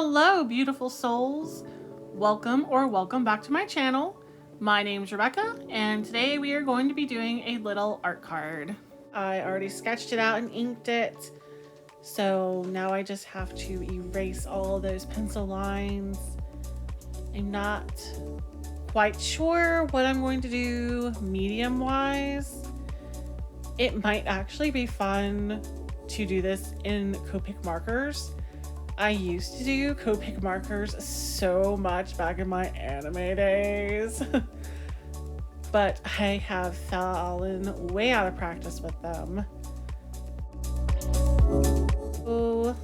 Hello, beautiful souls. Welcome back to my channel. My name's Rebecca, and today we are going to be doing a little art card. I already sketched it out and inked it, so now I just have to erase all of those pencil lines. I'm not quite sure what I'm going to do medium-wise. It might actually be fun to do this in Copic markers. I used to do Copic markers so much back in my anime days, but I have fallen way out of practice with them. Oh,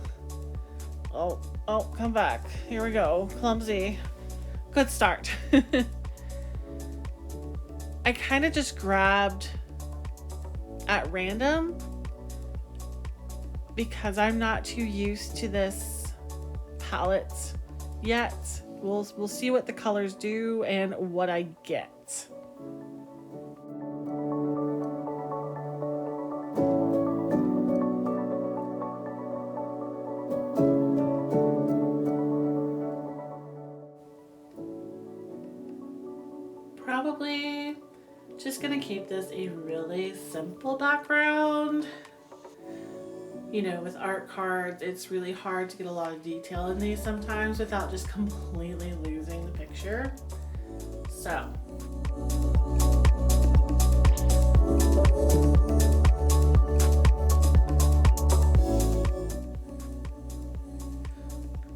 come back. Here we go. Clumsy. Good start. I kind of just grabbed at random because I'm not too used to this palette yet. We'll see what the colors do and what I get. Probably just gonna keep this a really simple background. You know, with art cards, it's really hard to get a lot of detail in these sometimes without just completely losing the picture. So,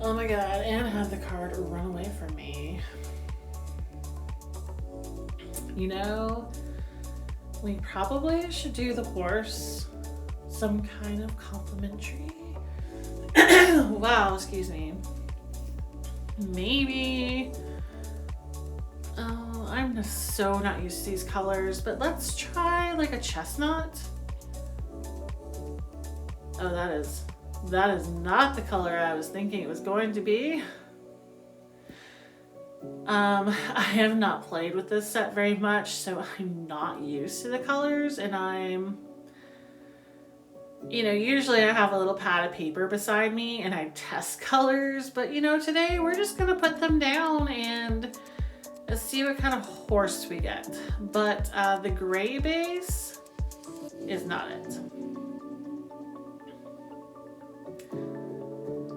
oh my god, and have the card run away from me. You know, we probably should do the horse some kind of complimentary. Wow, excuse me. Maybe. Oh, I'm just so not used to these colors, but let's try like a chestnut. Oh, that is not the color I was thinking it was going to be. I have not played with this set very much, so I'm not used to the colors, and you know, usually I have a little pad of paper beside me and I test colors, but you know, today we're just gonna put them down and see what kind of horse we get. But the gray base is not it.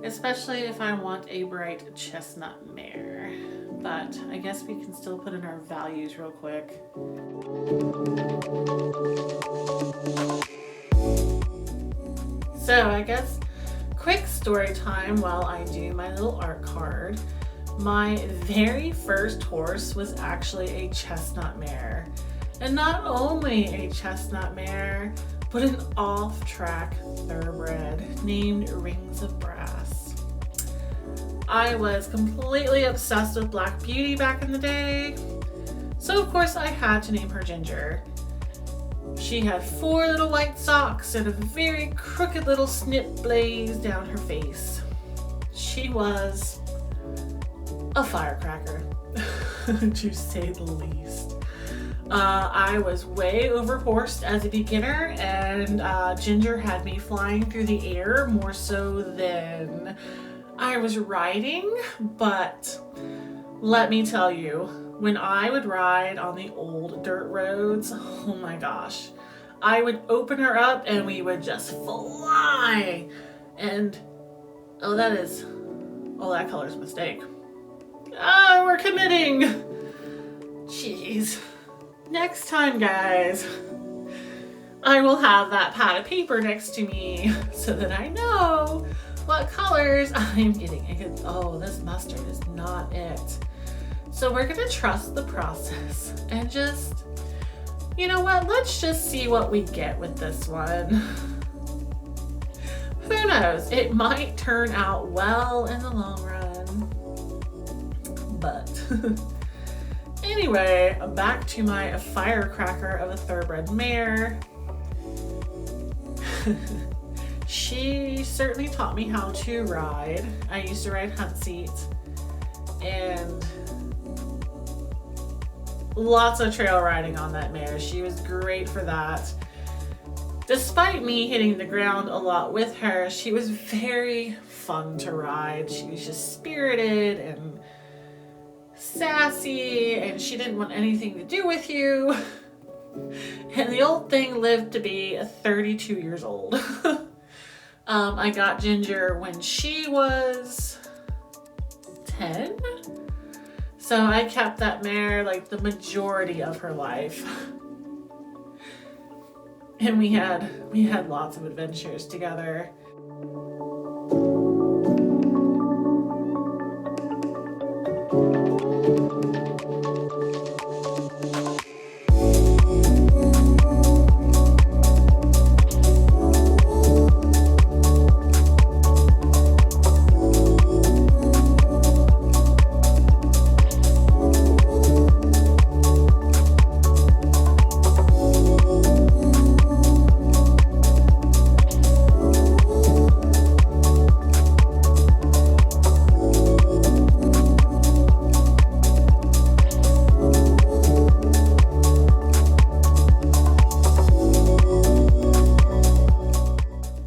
Especially if I want a bright chestnut mare. But I guess we can still put in our values real quick. So I guess quick story time while I do my little art card. My very first horse was actually a chestnut mare. And not only a chestnut mare, but an off-track thoroughbred named Rings of Brass. I was completely obsessed with Black Beauty back in the day. So of course I had to name her Ginger. She had 4 little white socks and a very crooked little snip blaze down her face. She was a firecracker, to say the least. I was way overhorsed as a beginner, and Ginger had me flying through the air more so than I was riding. But let me tell you, when I would ride on the old dirt roads, oh my gosh, I would open her up and we would just fly. And that color's a mistake. We're committing. Jeez. Next time, guys, I will have that pad of paper next to me so that I know what colors I'm getting. Oh, this mustard is not it. So we're gonna trust the process and just, you know what, let's just see what we get with this one. Who knows, it might turn out well in the long run. But anyway, back to my firecracker of a thoroughbred mare. She certainly taught me how to ride. I used to ride hunt seat and lots of trail riding on that mare. She was great for that. Despite me hitting the ground a lot with her, she was very fun to ride. She was just spirited and sassy, and she didn't want anything to do with you. And the old thing lived to be 32 years old. I got Ginger when she was 10. So I kept that mare like the majority of her life. And we had lots of adventures together.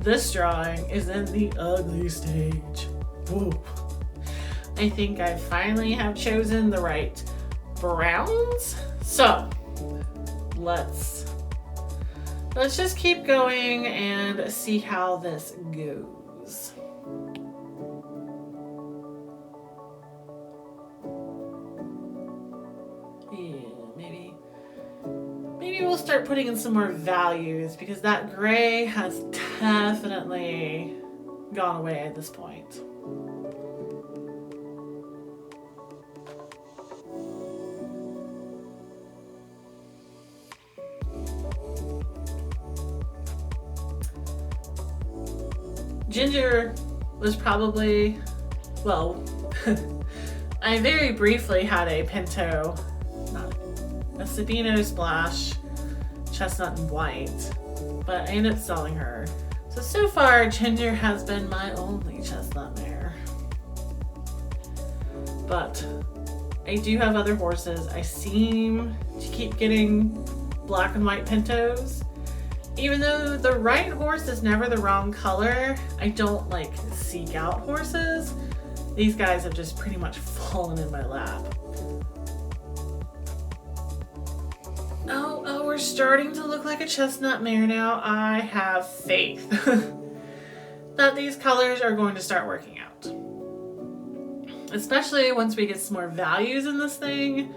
This drawing is in the ugly stage. Whoa. I think I finally have chosen the right browns. So let's just keep going and see how this goes. Maybe we'll start putting in some more values, because that gray has definitely gone away at this point. Ginger was probably, well, I very briefly had a Pinto, a Sabino Splash, chestnut and white, but I ended up selling her. So far, Ginger has been my only chestnut mare. But I do have other horses. I seem to keep getting black and white Pintos. Even though the right horse is never the wrong color, I don't like seek out horses. These guys have just pretty much fallen in my lap. Oh, we're starting to look like a chestnut mare now. I have faith that these colors are going to start working out. Especially once we get some more values in this thing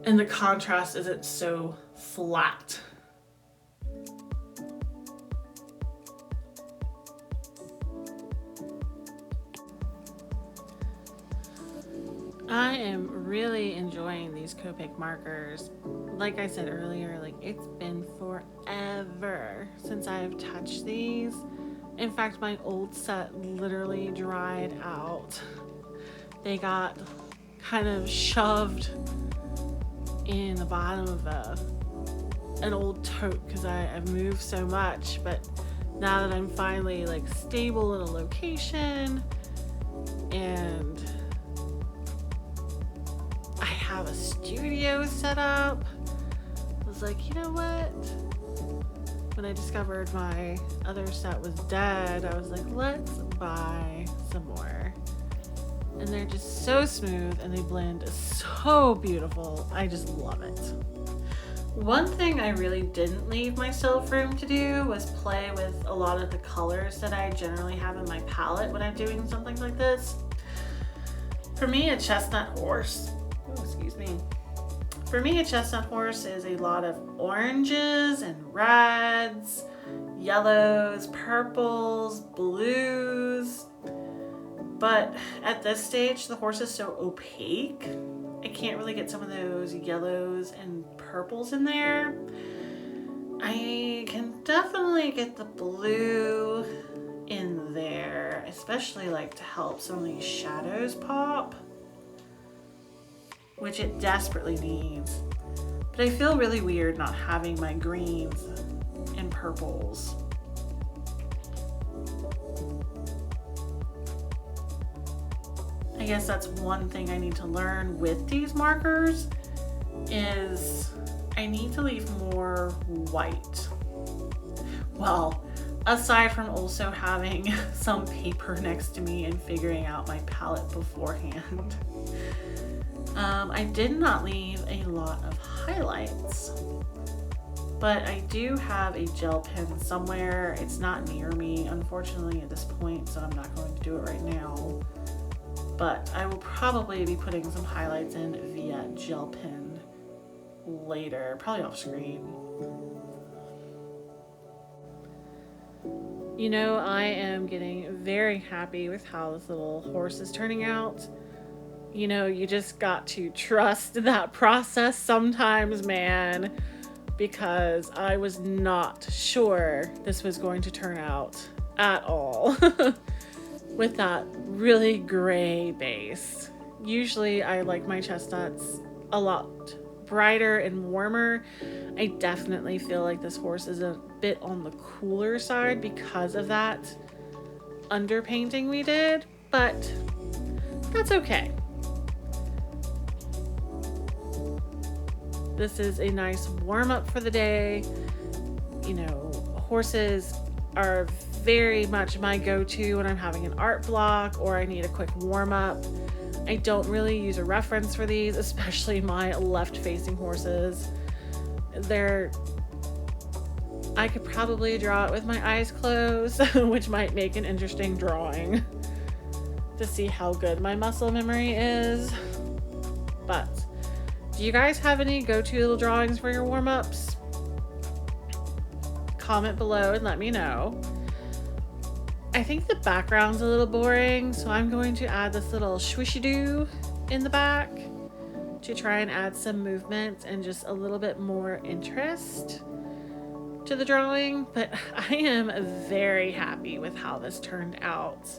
and the contrast isn't so flat. I am really enjoying these Copic markers. Like I said earlier, like it's been forever since I've touched these. In fact, my old set literally dried out. They got kind of shoved in the bottom of an old tote because I've moved so much. But now that I'm finally like stable in a location and I have a studio set up, I was like, you know what? When I discovered my other set was dead, I was like, let's buy some more. And they're just so smooth and they blend so beautiful. I just love it. One thing I really didn't leave myself room to do was play with a lot of the colors that I generally have in my palette when I'm doing something like this. For me, a chestnut horse, For me, a chestnut horse is a lot of oranges and reds, yellows, purples, blues. But at this stage, the horse is so opaque, I can't really get some of those yellows and purples in there. I can definitely get the blue in there, especially like to help some of these shadows pop, which it desperately needs. But I feel really weird not having my greens and purples. I guess that's one thing I need to learn with these markers is I need to leave more white. Well, aside from also having some paper next to me and figuring out my palette beforehand. I did not leave a lot of highlights, but I do have a gel pen somewhere. It's not near me, unfortunately, at this point, so I'm not going to do it right now. But I will probably be putting some highlights in via gel pen later, probably off screen. You know, I am getting very happy with how this little horse is turning out. You know, you just got to trust that process sometimes, man, because I was not sure this was going to turn out at all with that really gray base. Usually I like my chestnuts a lot brighter and warmer. I definitely feel like this horse is a bit on the cooler side because of that underpainting we did, but that's okay. This is a nice warm up for the day. You know, horses are very much my go-to when I'm having an art block or I need a quick warm up. I don't really use a reference for these, especially my left-facing horses. I could probably draw it with my eyes closed, which might make an interesting drawing to see how good my muscle memory is. But do you guys have any go-to little drawings for your warm-ups? Comment below and let me know. I think the background's a little boring, so I'm going to add this little swishy-doo in the back to try and add some movement and just a little bit more interest to the drawing. But I am very happy with how this turned out.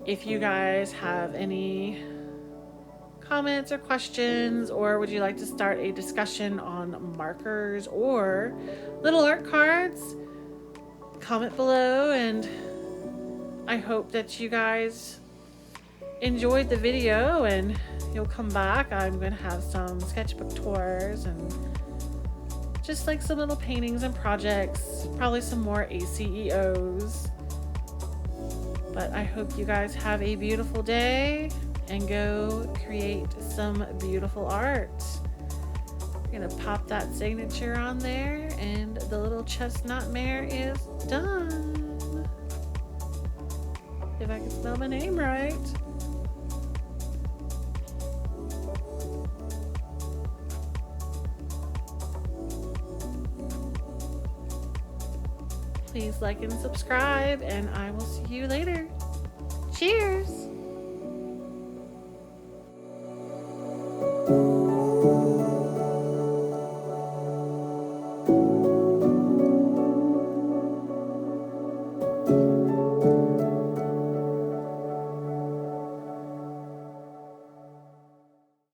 If you guys have any comments or questions, or would you like to start a discussion on markers or little art cards, comment below, and I hope that you guys enjoyed the video and you'll come back. I'm going to have some sketchbook tours and just like some little paintings and projects, probably some more ACEOs. But I hope you guys have a beautiful day and go create some beautiful art. I'm gonna pop that signature on there and the little chestnut mare is done. If I can spell my name right. Please like and subscribe, and I will see you later. Cheers!